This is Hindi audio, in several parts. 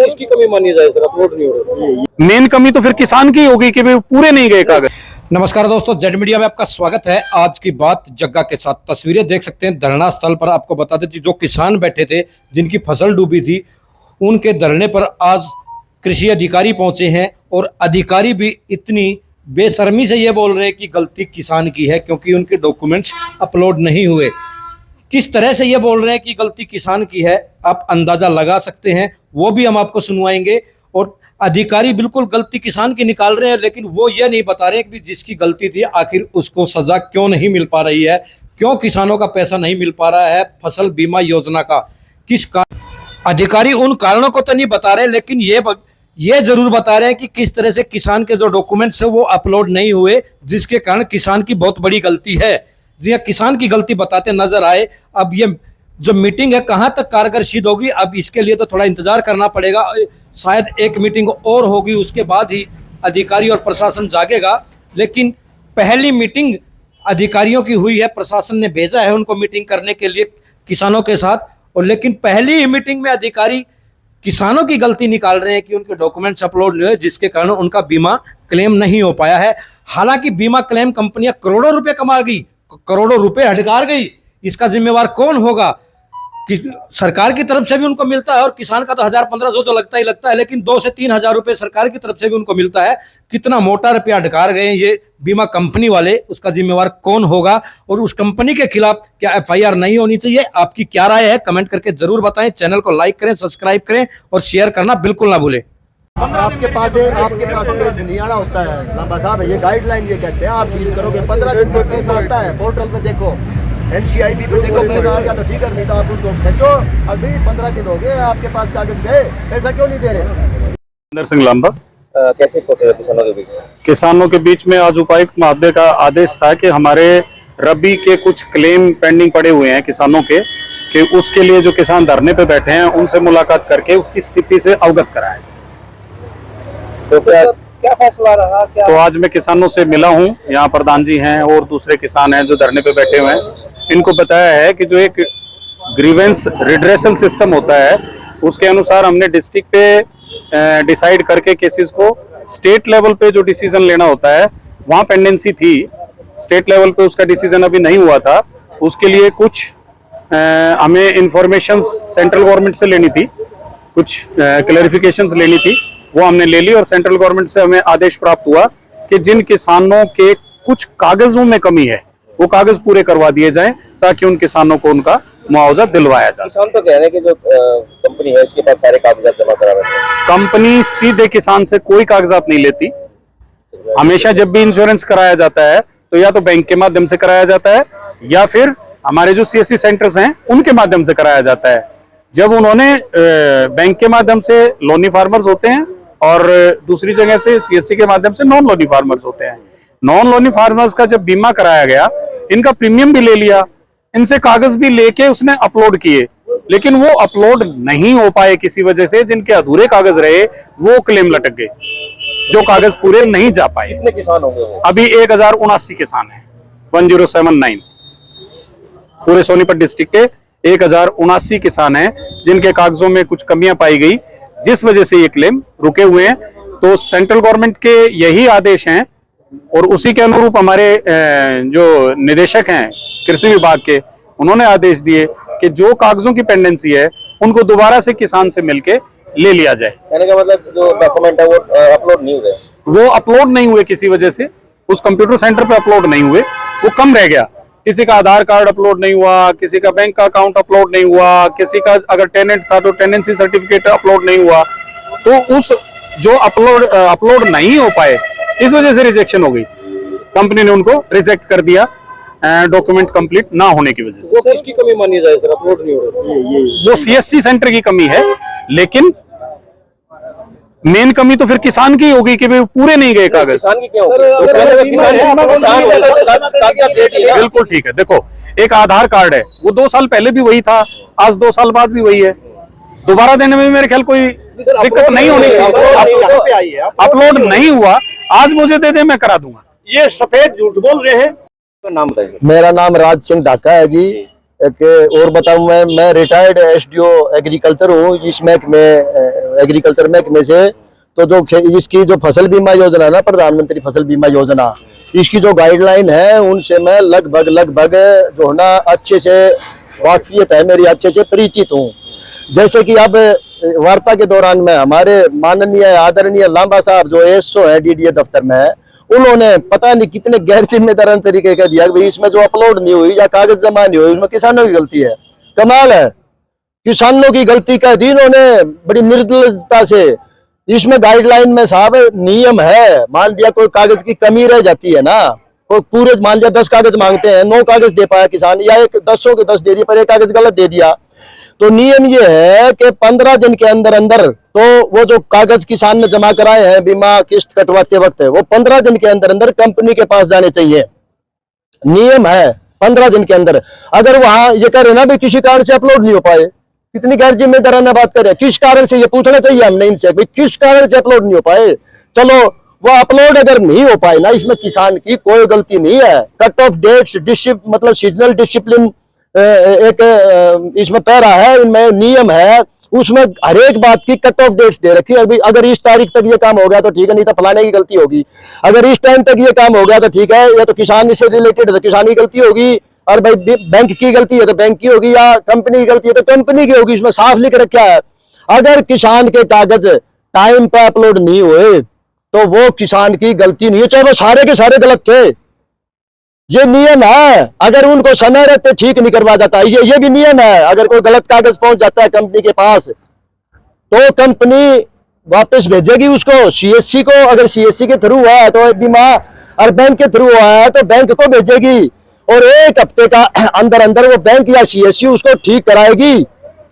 सोर्स की कमी मानी जाए सर, अपलोड नहीं हो रहा। मेन कमी तो फिर किसान की होगी कि पूरे नहीं गए कागज। नमस्कार दोस्तों, जेड मीडिया में आपका स्वागत है। आज की बात जग्गा के साथ। तस्वीरें देख सकते हैं धरना स्थल पर। आपको बता दें जो किसान बैठे थे, जिनकी फसल डूबी थी, उनके धरने पर आज कृषि अधिकारी पहुंचे हैं। और अधिकारी भी इतनी बेशर्मी से ये बोल रहे हैं कि गलती किसान की है क्योंकि उनके डॉक्यूमेंट्स अपलोड नहीं हुए। किस तरह से ये बोल रहे हैं कि गलती किसान की है, आप अंदाजा लगा सकते हैं, वो भी हम आपको सुनवाएंगे। और अधिकारी बिल्कुल गलती किसान की निकाल रहे हैं, लेकिन वो ये नहीं बता रहे कि जिसकी गलती थी आखिर उसको सजा क्यों नहीं मिल पा रही है, क्यों किसानों का पैसा नहीं मिल पा रहा है फसल बीमा योजना का। किस अधिकारी उन कारणों को तो नहीं बता रहे, लेकिन ये जरूर बता रहे हैं कि किस तरह से किसान के जो डॉक्यूमेंट्स है वो अपलोड नहीं हुए, जिसके कारण किसान की बहुत बड़ी गलती है। जी हाँ, किसान की गलती बताते नजर आए। अब ये जो मीटिंग है कहाँ तक कारगर सिद्ध होगी, अब इसके लिए तो थोड़ा इंतजार करना पड़ेगा। शायद एक मीटिंग और होगी, उसके बाद ही अधिकारी और प्रशासन जागेगा। लेकिन पहली मीटिंग अधिकारियों की हुई है, प्रशासन ने भेजा है उनको मीटिंग करने के लिए किसानों के साथ। और लेकिन पहली ही मीटिंग में अधिकारी किसानों की गलती निकाल रहे हैं कि उनके डॉक्यूमेंट्स अपलोड नहीं हुए, जिसके कारण उनका बीमा क्लेम नहीं हो पाया है। हालांकि बीमा क्लेम कंपनियां करोड़ों रुपए कमा गई, करोड़ों रुपए हड़कार गई। इसका जिम्मेवार कौन होगा? कि सरकार की तरफ से भी उनको मिलता है और किसान का तो 1000-1500 जो लगता ही लगता है, लेकिन 2 से 3 हजार रुपए सरकार की तरफ से भी उनको मिलता है। कितना मोटा रुपया हड़कार गए ये बीमा कंपनी वाले, उसका जिम्मेवार कौन होगा? और उस कंपनी के खिलाफ क्या FIR नहीं होनी चाहिए? आपकी क्या राय है? कमेंट करके जरूर बताएं। चैनल को लाइक करें, सब्सक्राइब करें और शेयर करना बिल्कुल ना भूलें। आपके पास केस नहीं आना होता है लंबा साहब, ये गाइडलाइन ये कहते हैं आप फील करोगे 15 दिन पे पैसा आता है। पोर्टल पे देखो, NCIB पे देखो, पैसा आ गया तो ठीक है, नहीं तो आप उनको भेजो। अभी 15 दिन हो गए आपके पास कागज गए, पैसा क्यों नहीं दे रहे? इंदर सिंह लांबा। कैसे पहुंचे किसानों के बीच में? किसानों के बीच में आज उपायुक्त महोदय का आदेश था कि हमारे रबी के कुछ क्लेम पेंडिंग पड़े हुए हैं किसानों के, कि उसके लिए जो किसान धरने पे बैठे हैं उनसे मुलाकात करके उसकी स्थिति से अवगत कराएं। तो क्या फैसला रहा? क्या तो आज मैं किसानों से मिला हूं, यहाँ प्रधान जी हैं और दूसरे किसान हैं जो धरने पे बैठे हुए हैं। इनको बताया है कि जो एक ग्रीवेंस रिड्रेसल सिस्टम होता है उसके अनुसार हमने डिस्ट्रिक्ट पे डिसाइड करके केसेस को स्टेट लेवल पे जो डिसीजन लेना होता है वहाँ पेंडेंसी थी। स्टेट लेवल पे उसका डिसीजन अभी नहीं हुआ था, उसके लिए कुछ हमें इंफॉर्मेशन सेंट्रल गवर्नमेंट से लेनी थी, कुछ क्लैरिफिकेशंस लेनी थी, वो हमने ले ली। और सेंट्रल गवर्नमेंट से हमें आदेश प्राप्त हुआ कि जिन किसानों के कुछ कागजों में कमी है वो कागज पूरे करवा दिए जाएं ताकि उन किसानों को उनका मुआवजा दिलवाया जा सके। किसान तो कह रहे हैं कि जो कंपनी है उसके पास सारे कागजात जमा करा रहे हैं। कंपनी सीधे किसान से कोई कागजात नहीं लेती। हमेशा जब भी इंश्योरेंस कराया जाता है तो या तो बैंक के माध्यम से कराया जाता है या फिर हमारे जो CSC सेंटर्स हैं उनके माध्यम से कराया जाता है। जब उन्होंने बैंक के माध्यम से लोनी फार्मर्स होते हैं और दूसरी जगह से CSC के माध्यम से नॉन लोनी फार्मर्स होते हैं। नॉन लोनी फार्मर्स का जब बीमा कराया गया, इनका प्रीमियम भी ले लिया, इनसे कागज भी लेके उसने अपलोड किए, लेकिन वो अपलोड नहीं हो पाए किसी वजह से। जिनके अधूरे कागज रहे वो क्लेम लटक गए, जो कागज पूरे नहीं जा पाए। कितने किसान होंगे वो? अभी 1079 किसान है, 1079 पूरे सोनीपत डिस्ट्रिक्ट के 1079 किसान हैं जिनके कागजों में कुछ कमियां पाई गई, जिस वजह से ये क्लेम रुके हुए हैं। तो सेंट्रल गवर्नमेंट के यही आदेश हैं और उसी के अनुरूप हमारे जो निदेशक हैं कृषि विभाग के, उन्होंने आदेश दिए कि जो कागजों की पेंडेंसी है उनको दोबारा से किसान से मिलके ले लिया जाए। कहने का मतलब जो डॉक्यूमेंट है वो अपलोड नहीं हुए, वो अपलोड नहीं हुए किसी वजह से, उस कंप्यूटर सेंटर पे अपलोड नहीं हुए, वो कम रह गया। किसी का आधार कार्ड अपलोड नहीं हुआ, किसी का बैंक का अकाउंट अपलोड नहीं हुआ, किसी का अगर टेनेंट था तो टेनेंसी सर्टिफिकेट अपलोड नहीं हुआ। तो उस जो अपलोड नहीं हो पाए, इस वजह से रिजेक्शन हो गई। कंपनी ने उनको रिजेक्ट कर दिया डॉक्यूमेंट कंप्लीट ना होने की वजह से। वो किसकी कमी मानी जाए सर, अपलोड नहीं हो रहा? वो CSC सेंटर की कमी है, लेकिन मेन कमी तो फिर किसान की होगी कि पूरे नहीं गए कागज। किसान की क्यों? कागजात दे दिए ना। बिल्कुल ठीक है। देखो, एक आधार कार्ड है, वो 2 साल पहले भी वही था, आज 2 साल बाद भी वही है। दोबारा देने में मेरे ख्याल कोई दिक्कत नहीं होनी चाहिए। अपलोड नहीं हुआ, आज मुझे दे दे, मैं करा दूंगा। ये सफेद झूठ बोल रहे हैं। नाम बताइए। मेरा नाम राज सिंह ढाका है जी। और बताऊं, मैं रिटायर्ड एसडीओ एग्रीकल्चर हूँ इस महकमे एग्रीकल्चर महकमे से। तो जो इसकी जो फसल बीमा योजना है ना, प्रधानमंत्री फसल बीमा योजना, इसकी जो गाइडलाइन है उनसे मैं लगभग जो है ना अच्छे से वाकफियत है मेरी, अच्छे से परिचित हूँ। जैसे कि अब वार्ता के दौरान में हमारे माननीय आदरणीय लांबा साहब जो एसओ है डीडीए दफ्तर में है, उन्होंने पता नहीं कितने गैर जिम्मेदारान तरीके का दिया कि भाई इसमें जो अपलोड नहीं हुई या कागज जमा नहीं हुई उसमें किसानों की गलती है। कमाल है, किसानों की गलती कह दी इन्होंने बड़ी निर्दयता से। इसमें गाइडलाइन में साहब नियम है, मान लिया कोई कागज की कमी रह जाती है ना, कोई पूरे मान लिया 10 कागज मांगते हैं, 9 कागज दे पाया किसान, या 10 के 10 दे दिए पर एक कागज गलत दे दिया, तो नियम ये है कि 15 दिन के अंदर अंदर तो वो जो कागज किसान ने जमा कराए हैं बीमा किस्त कटवाते वक्त, वो 15 दिन के अंदर अंदर कंपनी के पास जाने चाहिए। नियम है 15 दिन के अंदर। अगर वहां ये कह रहे ना भी किसी कारण से अपलोड नहीं हो पाए, कितनी गैर जिम्मेदाराना बात कर रहे हैं। किस कारण से, ये पूछना चाहिए हमने इनसे, भाई किस कारण से अपलोड नहीं हो पाए। चलो वो अपलोड अगर नहीं हो पाए ना, इसमें किसान की कोई गलती नहीं है। कट ऑफ डेट्स मतलब सीजनल डिसिप्लिन एक इसमें पैरा है, इनमें नियम है, उसमें हर एक बात की कट ऑफ डेट्स दे रखी है। अभी अगर इस तारीख तक ये काम हो गया तो ठीक है, नहीं तो फलाने की गलती होगी। अगर इस टाइम तक ये काम हो गया तो ठीक है, या तो किसान से रिलेटेड है तो किसान की गलती होगी, और भाई बैंक की गलती है तो बैंक की होगी, या कंपनी की गलती है तो कंपनी की होगी। इसमें साफ लिख रखा है अगर किसान के कागज टाइम पे अपलोड नहीं हुए तो वो किसान की गलती नहीं है, चाहे वो सारे के सारे गलत थे। ये नियम है। अगर उनको समय रहते ठीक नहीं करवा जाता, ये भी नियम है। अगर कोई गलत कागज पहुंच जाता है कंपनी के पास तो कंपनी वापस भेजेगी उसको सीएससी को। अगर सीएससी के थ्रू हुआ है तो बीमा, और बैंक के थ्रू हुआ है तो बैंक को भेजेगी, और 1 हफ्ते का अंदर अंदर वो बैंक या सीएससी उसको ठीक कराएगी।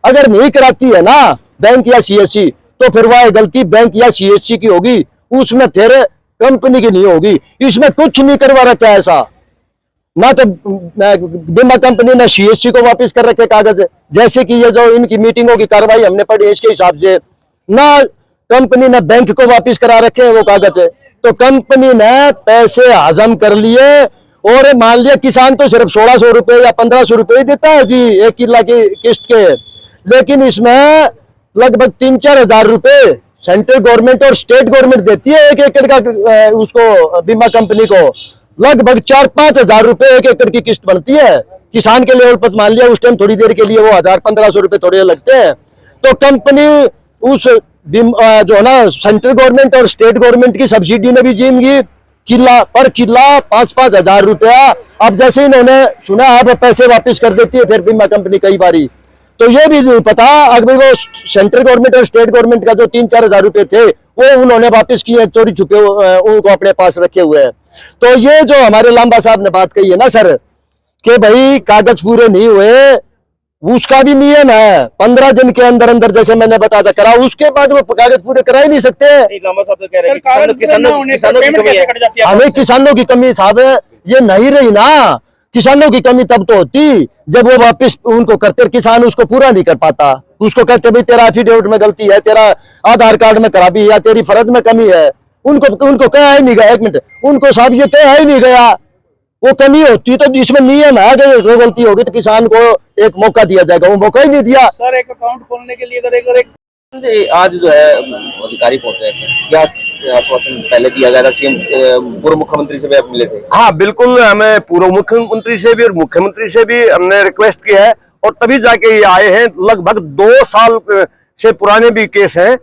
अगर नहीं कराती है ना बैंक या सीएससी तो फिर वह गलती बैंक या सीएससी की होगी, उसमें फिर कंपनी की नहीं होगी। इसमें कुछ नहीं करवा रखा है ऐसा, ना तो बीमा कंपनी ने सीएससी को वापस कर रखे कागज, जैसे कि ये जो इनकी मीटिंगों की कार्रवाई हमने पढ़ी इसके हिसाब से, ना कंपनी ने बैंक को वापस करा रखे हैं वो कागज। तो कंपनी ने पैसे हजम कर लिए, और मान लिया किसान तो सिर्फ 1600 रुपए या 1500 रुपए ही देता है जी 1 किला की किस्त के, लेकिन इसमें लगभग 3-4 हजार रुपए सेंट्रल गवर्नमेंट और स्टेट गवर्नमेंट देती है 1 एकड़ का उसको बीमा कंपनी को। लगभग 4-5 हजार रुपए 1 एकड़ की किस्त बनती है। किसान के लेवल पर मान लिया उस टाइम थोड़ी देर के लिए वो 1000-1500 रुपए थोड़े लगते हैं, तो कंपनी उस जो है ना सेंट्रल गवर्नमेंट और स्टेट गवर्नमेंट की सब्सिडी में भी जीमगी। किला 5-5 हजार रुपया। अब जैसे इन्होंने सुना अब पैसे वापस कर देती है फिर बीमा कंपनी कई बारी, तो ये भी नहीं पता अगर वो सेंट्रल गवर्नमेंट और स्टेट गवर्नमेंट का जो 3-4 हजार रुपए थे वो उन्होंने वापस किए, चोरी छुपे उनको अपने पास रखे हुए हैं। तो ये जो हमारे लांबा साहब ने बात कही है ना सर, कि भाई कागज पूरे नहीं हुए, उसका भी नियम है 15 दिन के अंदर अंदर, जैसे मैंने बताया था करा, उसके बाद वो कागज पूरे करा ही नहीं सकते। हमें किसानों की कमी साहब ये नहीं रही ना। किसानों की कमी तब तो होती जब वो वापस उनको करते, किसान उसको पूरा नहीं कर पाता, उसको कहते भाई तेरा एफिडेविट में गलती है, तेरा आधार कार्ड में खराबी या तेरी फर्ज में कमी है। उनको कहा ही नहीं गया, 1 मिनट, उनको साहब ये कहा ही नहीं गया, वो कमी होती तो इसमें नियम है कि गलती होगी तो किसान को एक मौका दिया जाएगा, वो मौका ही नहीं दिया। सर एक अकाउंट खोलने के लिए अगर एक आज जो है अधिकारी पहुंचे थे, क्या आश्वासन पहले दिया गया था? सीएम पूर्व मुख्यमंत्री से भी आप मिले थे? हाँ बिल्कुल, हमें पूर्व मुख्यमंत्री से भी और मुख्यमंत्री से भी हमने रिक्वेस्ट की है, और तभी जाके ये आए हैं। लगभग 2 साल से पुराने भी केस हैं,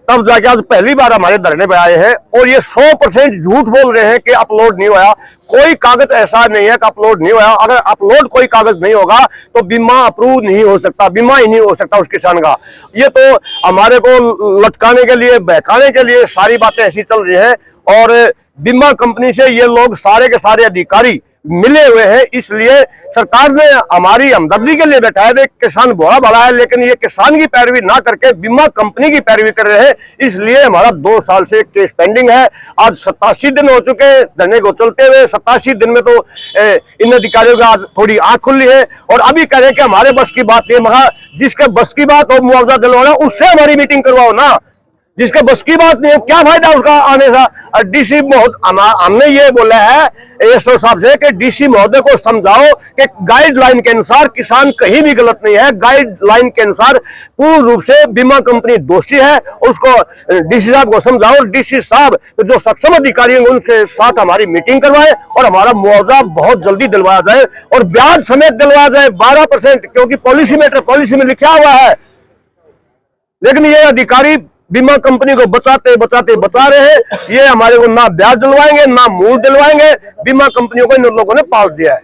तब जाके आज पहली बार हमारे धरने पे आए हैं। और ये 100% झूठ बोल रहे हैं कि अपलोड नहीं हुआ। कोई कागज ऐसा नहीं है कि अपलोड नहीं हुआ। अगर अपलोड कोई कागज नहीं होगा तो बीमा अप्रूव नहीं हो सकता, बीमा ही नहीं हो सकता उस किसान का। ये तो हमारे को लटकाने के लिए, बहकाने के लिए सारी बातें ऐसी चल रही हैं। और बीमा कंपनी से ये लोग सारे के सारे अधिकारी मिले हुए हैं, इसलिए सरकार ने हमारी हमदर्दी के लिए बैठाया है। किसान बहुत बड़ा है, लेकिन ये किसान की पैरवी ना करके बीमा कंपनी की पैरवी कर रहे हैं, इसलिए हमारा 2 साल से केस पेंडिंग है। आज 87 दिन हो चुके हैं धरने को चलते हुए। 87 दिन में तो इन अधिकारियों का थोड़ी आंख खुली है, और अभी कह रहे हैं कि हमारे बस की बात नहीं। मगर जिसके बस की बात हो मुआवजा दिलवाना, उससे हमारी मीटिंग करवाओ ना। जिसके बस की बात नहीं है, क्या फायदा उसका आने से। डीसी हमने ये बोला है एसओ साहब से कि डीसी महोदय को समझाओ कि गाइडलाइन के अनुसार किसान कहीं भी गलत नहीं है, गाइडलाइन के अनुसार पूर्ण रूप से बीमा कंपनी दोषी है, उसको डीसी साहब को समझाओ। डीसी साहब जो सक्षम अधिकारी हैं उनके साथ हमारी मीटिंग करवाए और हमारा मुआवजा बहुत जल्दी दिलवाया जाए और ब्याज समेत दिलवाया जाए 12%, क्योंकि पॉलिसी में लिखा हुआ है। लेकिन ये अधिकारी बीमा कंपनी को बचा रहे हैं। ये हमारे को ना ब्याज दिलवाएंगे ना मूल दिलवाएंगे। बीमा कंपनियों को इन लोगों ने पाल दिया है।